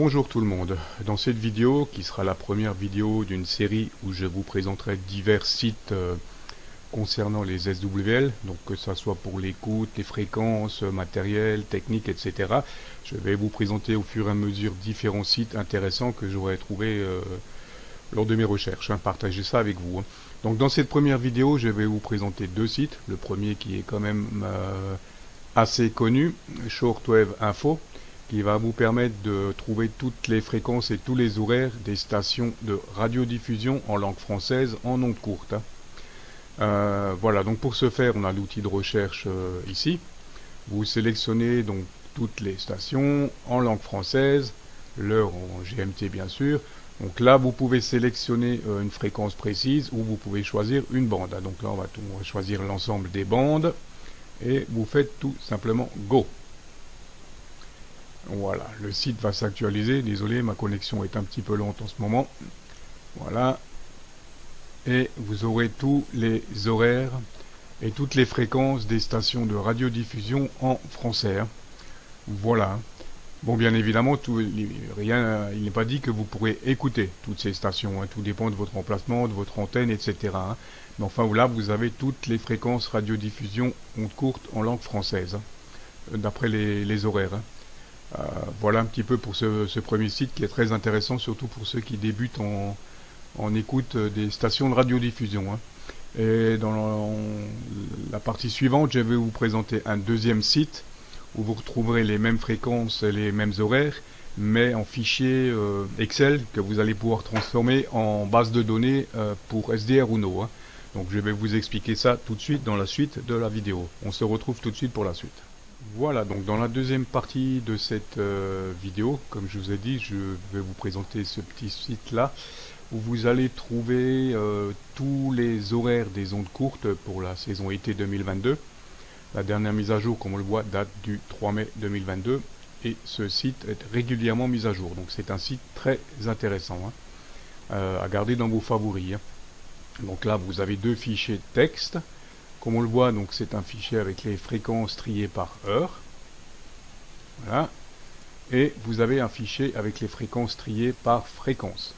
Bonjour tout le monde. Dans cette vidéo, qui sera la première vidéo d'une série où je vous présenterai divers sites concernant les SWL, donc que ce soit pour l'écoute, les fréquences, matériel, technique, etc. Je vais vous présenter au fur et à mesure différents sites intéressants que j'aurai trouvé lors de mes recherches, partager ça avec vous. Donc dans cette première vidéo, je vais vous présenter deux sites. Le premier qui est quand même assez connu, Shortwave Info, qui va vous permettre de trouver toutes les fréquences et tous les horaires des stations de radiodiffusion en langue française en ondes courtes. Voilà, donc pour ce faire, on a l'outil de recherche ici. Vous sélectionnez donc toutes les stations en langue française, l'heure en GMT bien sûr. Donc là, vous pouvez sélectionner une fréquence précise ou vous pouvez choisir une bande. Donc là, on va choisir l'ensemble des bandes et vous faites tout simplement Go. Voilà, le site va s'actualiser. Désolé, ma connexion est un petit peu lente en ce moment. Voilà. Et vous aurez tous les horaires et toutes les fréquences des stations de radiodiffusion en français. Voilà. Bon, bien évidemment, il n'est pas dit que vous pourrez écouter toutes ces stations. Tout dépend de votre emplacement, de votre antenne, etc. Mais enfin, là, vous avez toutes les fréquences radiodiffusion ondes courtes en langue française, d'après les horaires. Voilà un petit peu pour ce premier site qui est très intéressant, surtout pour ceux qui débutent en écoute des stations de radiodiffusion. Et dans la partie suivante, je vais vous présenter un deuxième site où vous retrouverez les mêmes fréquences et les mêmes horaires, mais en fichier Excel que vous allez pouvoir transformer en base de données pour SDR Uno. Donc je vais vous expliquer ça tout de suite dans la suite de la vidéo. On se retrouve tout de suite pour la suite. Voilà, donc dans la deuxième partie de cette vidéo, comme je vous ai dit, je vais vous présenter ce petit site-là, où vous allez trouver tous les horaires des ondes courtes pour la saison été 2022. La dernière mise à jour, comme on le voit, date du 3 mai 2022, et ce site est régulièrement mis à jour. Donc c'est un site très intéressant à garder dans vos favoris. Donc là, vous avez deux fichiers texte. Comme on le voit, donc c'est un fichier avec les fréquences triées par heure. Voilà. Et vous avez un fichier avec les fréquences triées par fréquence.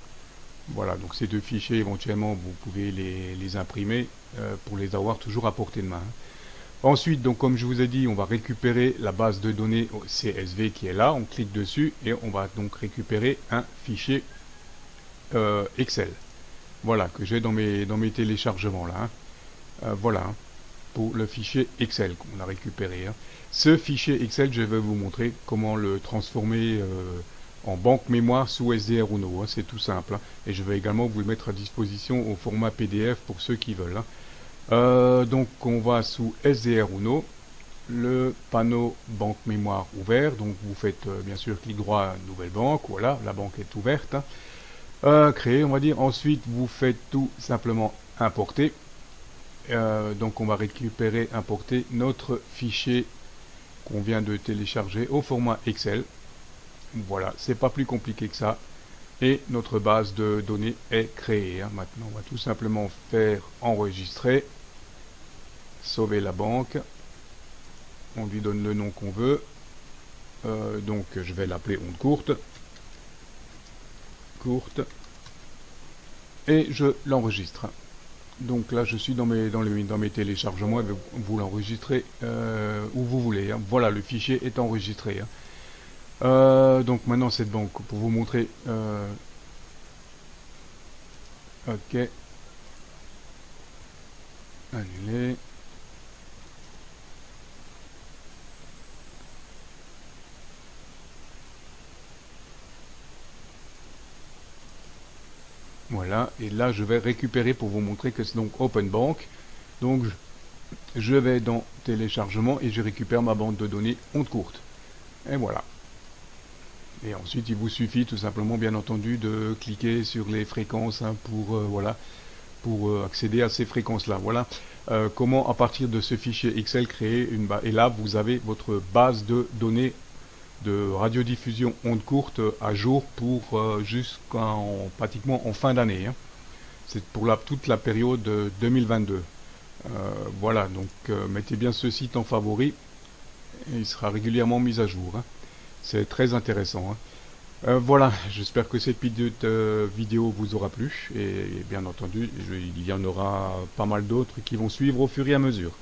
Voilà, donc ces deux fichiers, éventuellement, vous pouvez les imprimer pour les avoir toujours à portée de main. Ensuite, donc comme je vous ai dit, on va récupérer la base de données CSV qui est là. On clique dessus et on va donc récupérer un fichier Excel. Voilà, que j'ai dans mes téléchargements là. Voilà. Pour le fichier Excel qu'on a récupéré. Ce fichier Excel, je vais vous montrer comment le transformer en banque mémoire sous SDR Uno. C'est tout simple. Et je vais également vous le mettre à disposition au format PDF pour ceux qui veulent. Donc on va sous SDR Uno, le panneau banque mémoire ouvert. Donc vous faites bien sûr clic droit, nouvelle banque. Voilà, la banque est ouverte. Créer, on va dire. Ensuite, vous faites tout simplement importer. Donc on va récupérer, importer notre fichier qu'on vient de télécharger au format Excel. Voilà, c'est pas plus compliqué que ça. Et notre base de données est créée. Maintenant, on va tout simplement faire enregistrer, sauver la banque. On lui donne le nom qu'on veut. Donc je vais l'appeler onde courte. Et je l'enregistre. Donc là, je suis dans mes téléchargements, et vous l'enregistrez où vous voulez. Voilà, le fichier est enregistré. Donc maintenant, cette banque, pour vous montrer... ok. Annuler. Voilà, et là je vais récupérer pour vous montrer que c'est donc Open Bank. Donc je vais dans téléchargement et je récupère ma bande de données onde courte. Et voilà. Et ensuite il vous suffit tout simplement bien entendu de cliquer sur les fréquences pour accéder à ces fréquences là. Voilà comment à partir de ce fichier Excel créer une base. Et là vous avez votre base de données de radiodiffusion ondes courtes à jour pour pratiquement en fin d'année. C'est pour toute la période 2022. Voilà, donc mettez bien ce site en favori et il sera régulièrement mis à jour. C'est très intéressant. Voilà, j'espère que cette vidéo vous aura plu et bien entendu, il y en aura pas mal d'autres qui vont suivre au fur et à mesure.